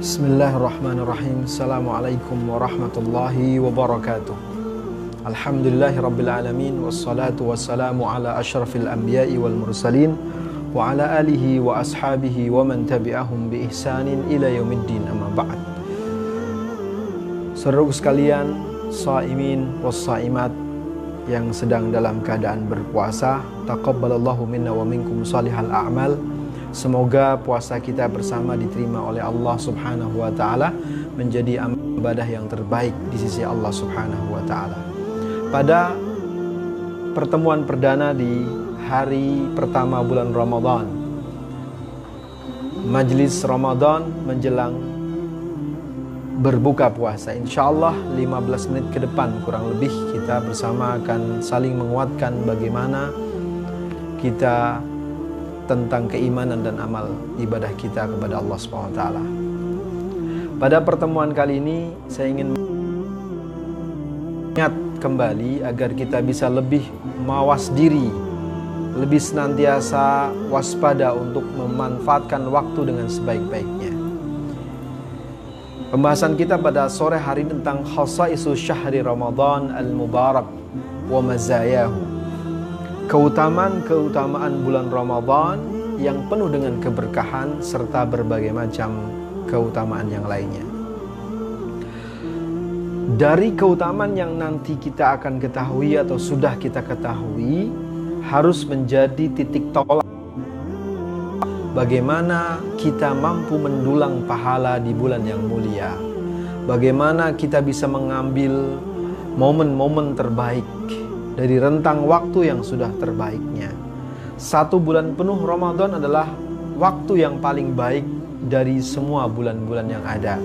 Bismillahirrahmanirrahim. Assalamualaikum warahmatullahi wabarakatuh. Alhamdulillahirabbil alamin wassalatu wassalamu ala asyrafil anbiya'i wal mursalin wa ala alihi wa ashabihi wa man tabi'ahum bi ihsanin ila yaumiddin, amma ba'd. Saudaraku sekalian, shaimin was shaimat yang sedang dalam keadaan berpuasa, taqabbalallahu minna wa minkum shalihal a'mal. Semoga puasa kita bersama diterima oleh Allah Subhanahu wa taala menjadi ibadah yang terbaik di sisi Allah Subhanahu wa taala. Pada pertemuan perdana di hari pertama bulan Ramadan, Majlis Ramadan menjelang berbuka puasa, insyaallah 15 menit ke depan kurang lebih kita bersama akan saling menguatkan bagaimana kita tentang keimanan dan amal ibadah kita kepada Allah Subhanahu wa taala. Pada pertemuan kali ini saya ingin ingat kembali agar kita bisa lebih mawas diri, lebih senantiasa waspada untuk memanfaatkan waktu dengan sebaik-baiknya. Pembahasan kita pada sore hari tentang khasaisu syahri Ramadan al-mubarak wa mazayahu. Keutamaan bulan Ramadan yang penuh dengan keberkahan serta berbagai macam keutamaan yang lainnya. Dari keutamaan yang nanti kita akan ketahui atau sudah kita ketahui, harus menjadi titik tolak bagaimana kita mampu mendulang pahala di bulan yang mulia. Bagaimana kita bisa mengambil momen-momen terbaik dari rentang waktu yang sudah terbaiknya. 1 bulan penuh Ramadan adalah waktu yang paling baik dari semua bulan-bulan yang ada.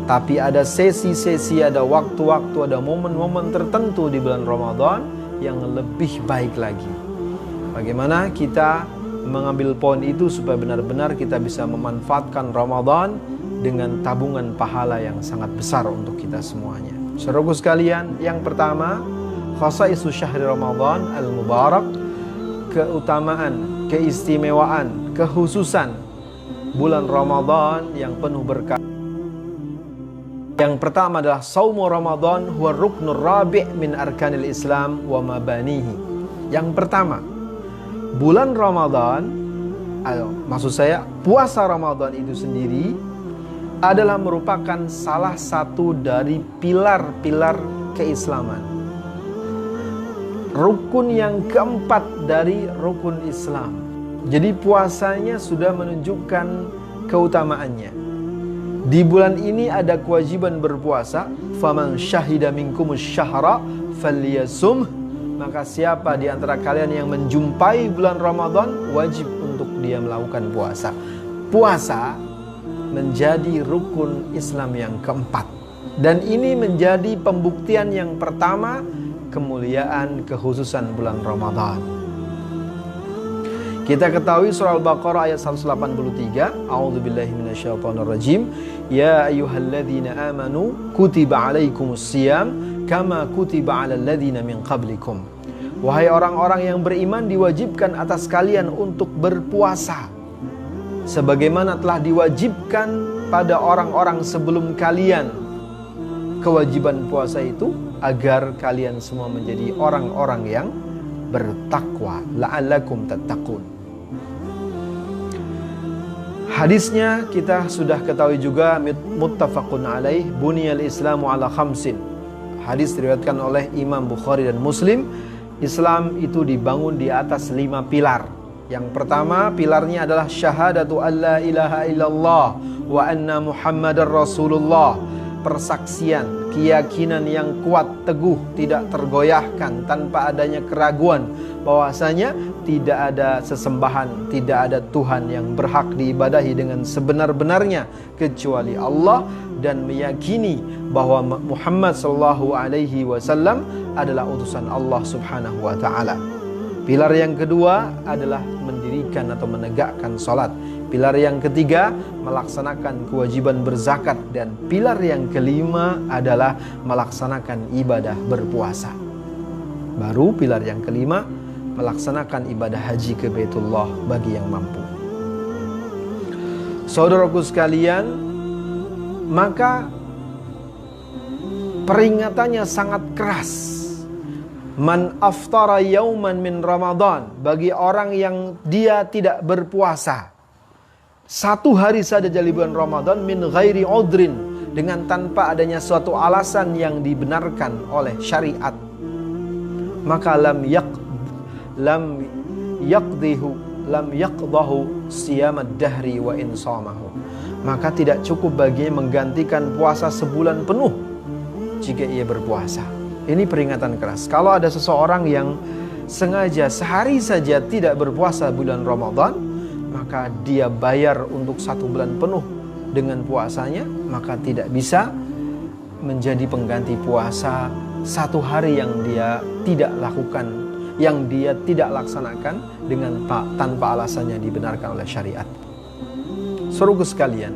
Tapi ada sesi-sesi, ada waktu-waktu, ada momen-momen tertentu di bulan Ramadan yang lebih baik lagi. Bagaimana kita mengambil poin itu supaya benar-benar kita bisa memanfaatkan Ramadan dengan tabungan pahala yang sangat besar untuk kita semuanya. Saudaraku sekalian, yang pertama, khasaisu syahri Ramadan al-mubarak, keutamaan, keistimewaan, kekhususan bulan Ramadan yang penuh berkah. Yang pertama adalah saumu Ramadan huwa ruknur rabi' min arkanil Islam wa mabanihi. Yang pertama, bulan Ramadan, maksud saya puasa Ramadan itu sendiri adalah merupakan salah satu dari pilar-pilar keislaman. Rukun yang keempat dari rukun Islam. Jadi puasanya sudah menunjukkan keutamaannya. Di bulan ini ada kewajiban berpuasa. Faman syahida minkumus syahra falyasum. Maka siapa di antara kalian yang menjumpai bulan Ramadan, wajib untuk dia melakukan puasa. Puasa menjadi rukun Islam yang keempat. Dan ini menjadi pembuktian yang pertama kemuliaan kekhususan bulan Ramadan. Kita ketahui surah Al-Baqarah ayat 183, A'udzubillahi minasyaitonirrajim, ya ayyuhalladzina amanu kutiba alaikumusiyam kama kutiba alal ladzina min qablikum. Wahai orang-orang yang beriman, diwajibkan atas kalian untuk berpuasa sebagaimana telah diwajibkan pada orang-orang sebelum kalian. Kewajiban puasa itu agar kalian semua menjadi orang-orang yang bertakwa, la'allakum tattaqun. Hadisnya kita sudah ketahui juga, muttafaqun alaih, buniyal islamu ala khamsin. Hadis diriwayatkan oleh Imam Bukhari dan Muslim. Islam itu dibangun di atas 5 pilar. Yang pertama pilarnya adalah syahadatu alla ilaha illallah wa anna muhammadar rasulullah. persaksian, keyakinan yang kuat, teguh, tidak tergoyahkan, tanpa adanya keraguan bahwasanya tidak ada sesembahan, tidak ada Tuhan yang berhak diibadahi dengan sebenar-benarnya kecuali Allah, dan meyakini bahwa Muhammad sallallahu alaihi wasallam adalah utusan Allah Subhanahu wa taala. Pilar yang kedua adalah mendirikan atau menegakkan salat. Pilar yang ketiga melaksanakan kewajiban berzakat, dan pilar yang kelima adalah melaksanakan ibadah berpuasa. Baru pilar yang kelima melaksanakan ibadah haji ke Baitullah bagi yang mampu. Saudaraku sekalian, maka peringatannya sangat keras. Man aftara yauman min Ramadan, bagi orang yang dia tidak berpuasa satu hari saja dari bulan Ramadan, min ghairi udrin, dengan tanpa adanya suatu alasan yang dibenarkan oleh syariat, maka lam yaqdahu siyamad dahri wa insamahu, maka tidak cukup baginya menggantikan puasa sebulan penuh jika ia berpuasa. Ini peringatan keras. Kalau ada seseorang yang sengaja sehari saja tidak berpuasa bulan Ramadan, maka dia bayar untuk 1 bulan penuh dengan puasanya, maka tidak bisa menjadi pengganti puasa 1 hari yang dia tidak lakukan, yang dia tidak laksanakan dengan tanpa alasannya dibenarkan oleh syariat. Saudaraku sekalian,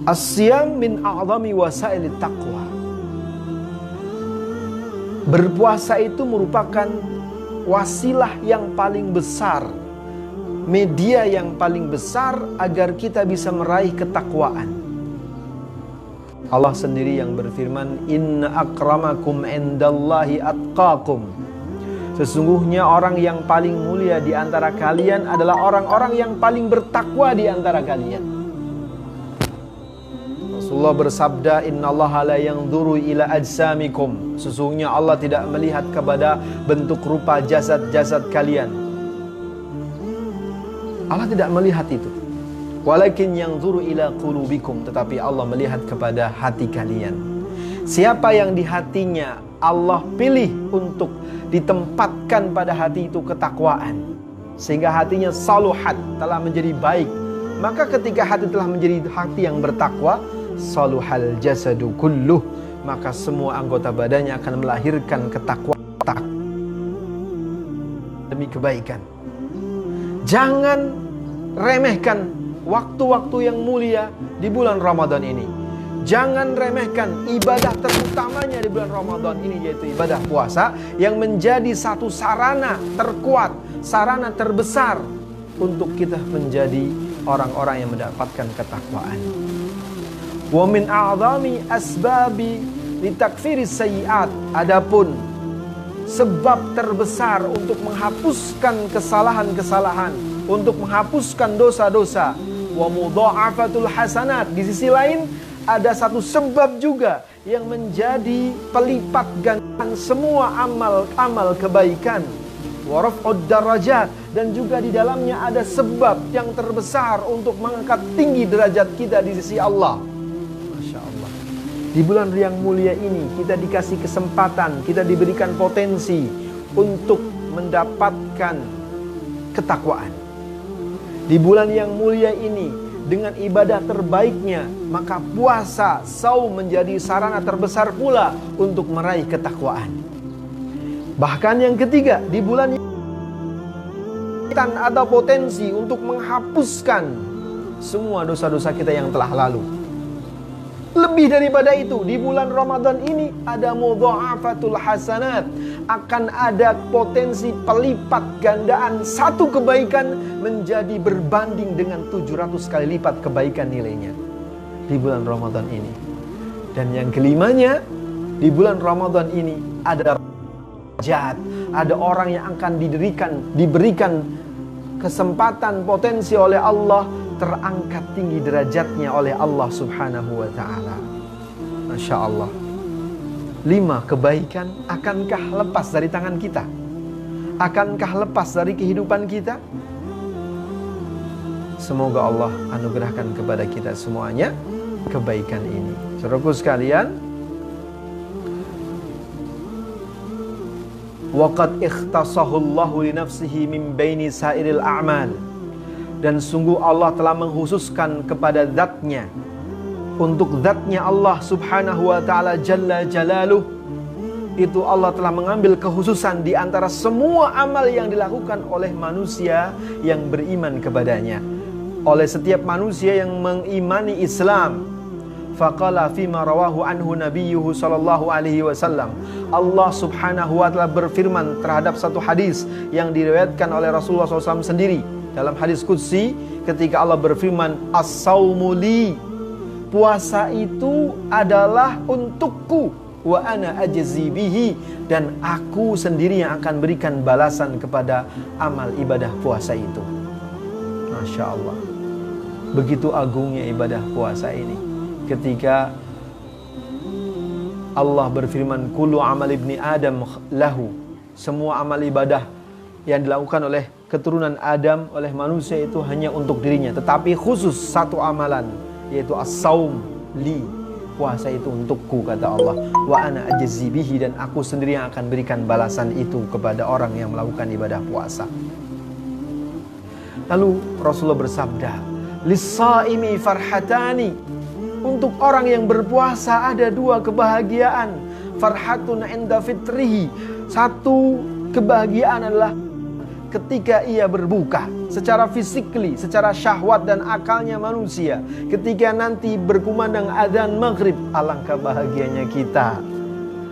as-siyam min a'zami wasailit taqwa. Berpuasa itu merupakan wasilah yang paling besar, media yang paling besar agar kita bisa meraih ketakwaan. Allah sendiri yang berfirman, inna akramakum indallahi atqakum. Sesungguhnya orang yang paling mulia di antara kalian adalah orang-orang yang paling bertakwa di antara kalian. Rasulullah bersabda, innallaha la yanzuru ila ajsamikum. Sesungguhnya Allah tidak melihat kepada bentuk rupa jasad-jasad kalian. Allah tidak melihat itu. Walakin yanzuru ila qulubikum, tetapi Allah melihat kepada hati kalian. Siapa yang di hatinya Allah pilih untuk ditempatkan pada hati itu ketakwaan, sehingga hatinya saluhat, telah menjadi baik, maka ketika hati telah menjadi hati yang bertakwa, saluhal jasadu kulluh, maka semua anggota badannya akan melahirkan ketakwaan demi kebaikan. Jangan remehkan waktu-waktu yang mulia di bulan Ramadan ini. Jangan remehkan ibadah terutamanya di bulan Ramadan ini, yaitu ibadah puasa, yang menjadi satu sarana terkuat, sarana terbesar untuk kita menjadi orang-orang yang mendapatkan ketakwaan. Wa min a'zami asbabi litakfiris sayyi'at. Adapun sebab terbesar untuk menghapuskan kesalahan-kesalahan, untuk menghapuskan dosa-dosa, wa mudha'afatul hasanat. Di sisi lain ada satu sebab juga yang menjadi pelipat gandakan semua amal kebaikan, wa raf'ud darajat, dan juga di dalamnya ada sebab yang terbesar untuk mengangkat tinggi derajat kita di sisi Allah. Masya Allah. Di bulan yang mulia ini kita dikasih kesempatan, kita diberikan potensi untuk mendapatkan ketakwaan. Di bulan yang mulia ini, dengan ibadah terbaiknya, maka puasa, saum menjadi sarana terbesar pula untuk meraih ketakwaan. Bahkan yang ketiga, di bulan yang ada potensi untuk menghapuskan semua dosa-dosa kita yang telah lalu. Lebih daripada itu, di bulan Ramadan ini ada mudha'afatul hasanat, akan ada potensi pelipat gandaan satu kebaikan menjadi berbanding dengan 700 kali lipat kebaikan nilainya di bulan Ramadan ini. Dan yang kelimanya, di bulan Ramadan ini ada derajat, ada orang yang akan diberikan kesempatan, potensi oleh Allah, terangkat tinggi derajatnya oleh Allah Subhanahu wa ta'ala. Masya Allah. 5 kebaikan akankah lepas dari tangan kita? Akankah lepas dari kehidupan kita? Semoga Allah anugerahkan kepada kita semuanya kebaikan ini. Saudaraku sekalian, waqad ikhtasahu Allahu li nafsihi min baini sairil a'mal. Dan sungguh Allah telah mengkhususkan kepada zatnya, untuk zatnya Allah subhanahu wa ta'ala jalla jalaluh, itu Allah telah mengambil kekhususan di antara semua amal yang dilakukan oleh manusia yang beriman kepadanya, oleh setiap manusia yang mengimani Islam. Faqala fima rawahu anhu nabiyyuhu sallallahu alaihi wasallam. Allah subhanahu wa ta'ala berfirman terhadap satu hadis yang diriwayatkan oleh Rasulullah SAW sendiri. Dalam hadis qudsi, ketika Allah berfirman, as-sawmu li, puasa itu adalah untukku, wa ana ajzi bihi, dan aku sendiri yang akan berikan balasan kepada amal ibadah puasa itu. Masya Allah, begitu agungnya ibadah puasa ini. Ketika Allah berfirman, kullu amal ibni Adam lahu, semua amal ibadah yang dilakukan oleh keturunan Adam, oleh manusia itu hanya untuk dirinya. Tetapi khusus satu amalan, yaitu as-saum li, puasa itu untukku, kata Allah. Wa ana ajzi bihi, dan aku sendiri yang akan berikan balasan itu kepada orang yang melakukan ibadah puasa. Lalu Rasulullah bersabda, lis-saimi farhatani, untuk orang yang berpuasa ada dua kebahagiaan. Farhatun inda fitrihi, satu kebahagiaan adalah ketika ia berbuka secara fisikly, secara syahwat dan akalnya manusia. Ketika nanti berkumandang adzan maghrib, alangkah bahagianya kita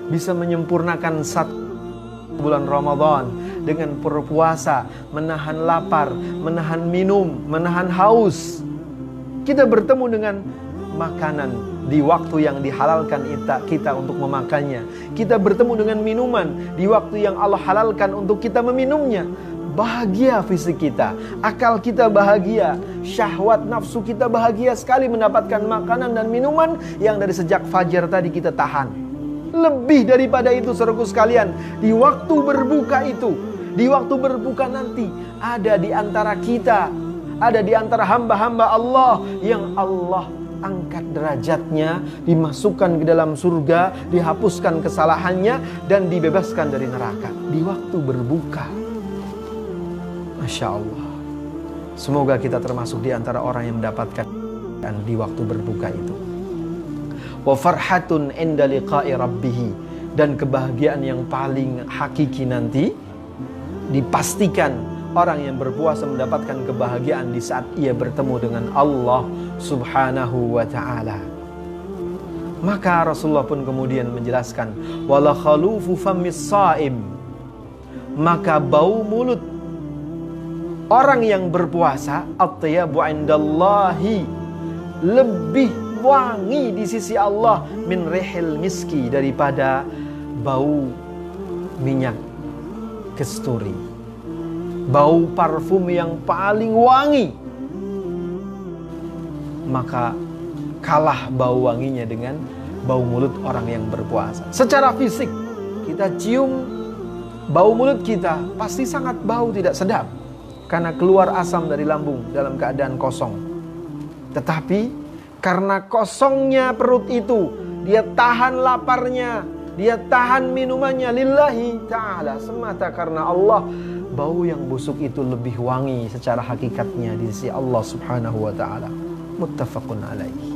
bisa menyempurnakan satu bulan Ramadan dengan berpuasa, menahan lapar, menahan minum, menahan haus. Kita bertemu dengan makanan di waktu yang dihalalkan kita untuk memakannya. Kita bertemu dengan minuman di waktu yang Allah halalkan untuk kita meminumnya. Bahagia fisik kita, akal kita bahagia, syahwat nafsu kita bahagia sekali mendapatkan makanan dan minuman yang dari sejak fajar tadi kita tahan. Lebih daripada itu, saudaraku sekalian, di waktu berbuka itu, di waktu berbuka nanti, ada di antara kita, ada di antara hamba-hamba Allah yang Allah angkat derajatnya, dimasukkan ke dalam surga, dihapuskan kesalahannya, dan dibebaskan dari neraka di waktu berbuka. Masya Allah. Semoga kita termasuk di antara orang yang mendapatkan di waktu berbuka itu. Wa farhatun inda liqa'i rabbih, dan kebahagiaan yang paling hakiki nanti dipastikan orang yang berpuasa mendapatkan kebahagiaan di saat ia bertemu dengan Allah subhanahu wa ta'ala. Maka Rasulullah pun kemudian menjelaskan, wala khalufu famis saim, maka bau mulut orang yang berpuasa, at-tayyibu indallahi, lebih wangi di sisi Allah, min rihil miski, daripada bau minyak kasturi, bau parfum yang paling wangi. Maka kalah bau wanginya dengan bau mulut orang yang berpuasa. Secara fisik kita cium bau mulut kita pasti sangat bau, tidak sedap, karena keluar asam dari lambung dalam keadaan kosong. Tetapi karena kosongnya perut itu, dia tahan laparnya, dia tahan minumannya lillahi ta'ala, semata karena Allah, bau yang busuk itu lebih wangi secara hakikatnya di sisi Allah subhanahu wa ta'ala. Muttafaqun alaihi.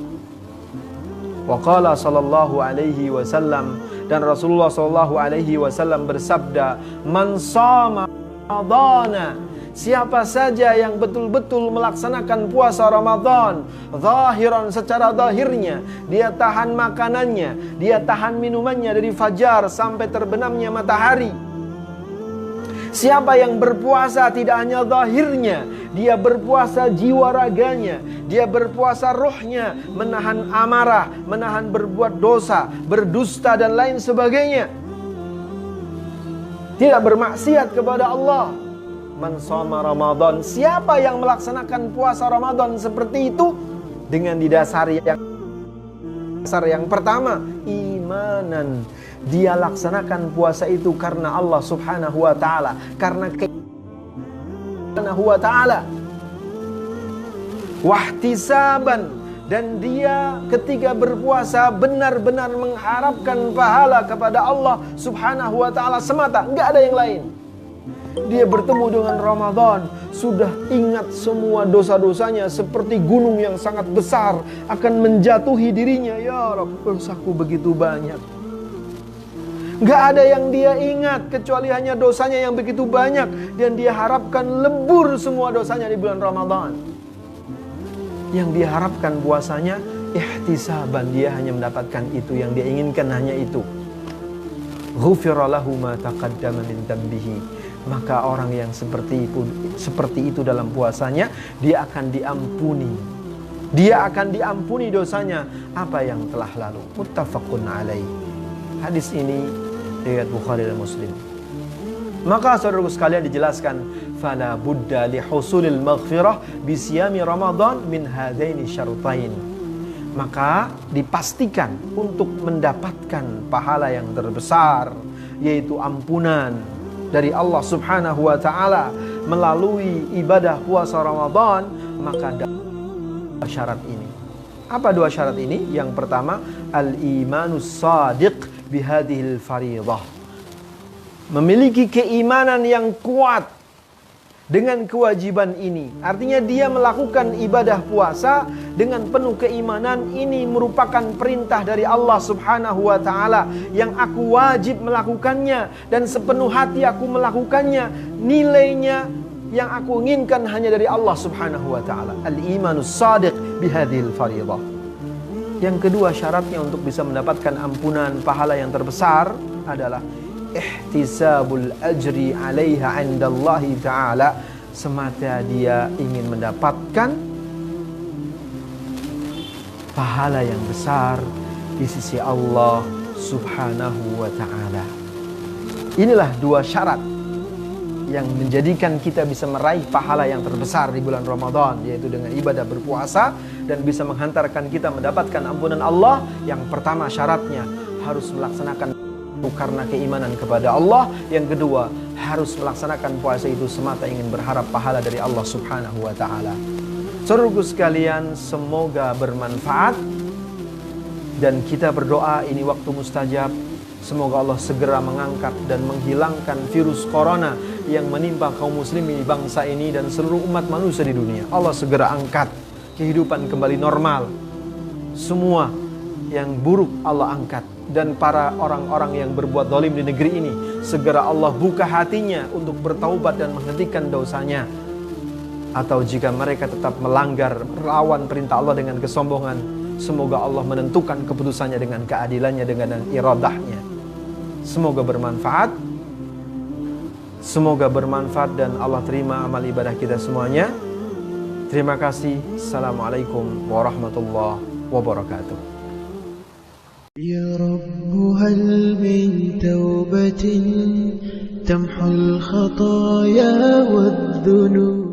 Wa qala sallallahu alaihi wasallam, dan Rasulullah sallallahu alaihi wasallam bersabda, man shama Ramadana, siapa saja yang betul-betul melaksanakan puasa Ramadan, zahiran, secara zahirnya, dia tahan makanannya, dia tahan minumannya dari fajar sampai terbenamnya matahari. Siapa yang berpuasa tidak hanya zahirnya, dia berpuasa jiwa raganya, dia berpuasa ruhnya, menahan amarah, menahan berbuat dosa, berdusta dan lain sebagainya, tidak bermaksiat kepada Allah. Man shoma Ramadan, siapa yang melaksanakan puasa Ramadan seperti itu dengan didasari yang pertama, imanan. Dia laksanakan puasa itu karena Allah subhanahu wa ta'ala, karena subhanahu wa ta'ala. Wahtisaban, dan dia ketika berpuasa benar-benar mengharapkan pahala kepada Allah Subhanahu wa ta'ala semata, enggak ada yang lain. Dia bertemu dengan Ramadan, sudah ingat semua dosa-dosanya seperti gunung yang sangat besar akan menjatuhi dirinya. Ya Rabb, dosaku begitu banyak. Enggak ada yang dia ingat kecuali hanya dosanya yang begitu banyak, dan dia harapkan lebur semua dosanya di bulan Ramadan. Yang dia harapkan puasanya ihtisaban, dia hanya mendapatkan itu, yang dia inginkan hanya itu. Ghufira lahu ma taqaddama min dambihi. Maka orang yang seperti itu dalam puasanya, dia akan diampuni. Dia akan diampuni dosanya apa yang telah lalu. Muttafaqun alaih. Hadis ini riwayat Bukhari dan Muslim. Maka saudaraku sekalian dijelaskan, fala budda li husulil maghfirah bi siyami Ramadan min hadaini syartain. Maka dipastikan untuk mendapatkan pahala yang terbesar, yaitu ampunan dari Allah Subhanahu wa ta'ala melalui ibadah puasa Ramadan, maka dua syarat ini. Apa dua syarat ini? Yang pertama, al-imanus sadiq bihadhil faridah. Memiliki keimanan yang kuat dengan kewajiban ini. Artinya dia melakukan ibadah puasa dengan penuh keimanan. Ini merupakan perintah dari Allah Subhanahu wa ta'ala yang aku wajib melakukannya, dan sepenuh hati aku melakukannya. Nilainya yang aku inginkan hanya dari Allah Subhanahu wa ta'ala. Al-imanus sadiq bihadhil faridah. Yang kedua syaratnya untuk bisa mendapatkan ampunan pahala yang terbesar adalah ihtisabul ajri 'alaiha 'indallahi ta'ala, semata dia ingin mendapatkan pahala yang besar di sisi Allah Subhanahu wa ta'ala. Inilah dua syarat yang menjadikan kita bisa meraih pahala yang terbesar di bulan Ramadan, yaitu dengan ibadah berpuasa dan bisa menghantarkan kita mendapatkan ampunan Allah. Yang pertama syaratnya harus melaksanakan karena keimanan kepada Allah. Yang kedua, harus melaksanakan puasa itu semata ingin berharap pahala dari Allah Subhanahu wa ta'ala. Saudaraku sekalian, semoga bermanfaat, dan kita berdoa ini waktu mustajab. Semoga Allah segera mengangkat dan menghilangkan virus corona yang menimpa kaum muslimin di bangsa ini dan seluruh umat manusia di dunia. Allah segera angkat, kehidupan kembali normal. Semua yang buruk Allah angkat, dan para orang-orang yang berbuat zalim di negeri ini segera Allah buka hatinya untuk bertaubat dan menghentikan dosanya. Atau jika mereka tetap melanggar, melawan perintah Allah dengan kesombongan, semoga Allah menentukan keputusannya dengan keadilannya, dengan iradahnya. Semoga bermanfaat. Semoga bermanfaat dan Allah terima amal ibadah kita semuanya. Terima kasih. Assalamualaikum warahmatullahi wabarakatuh. Ya Rabbu hal min taubatin tamhul khataya wad dhunub.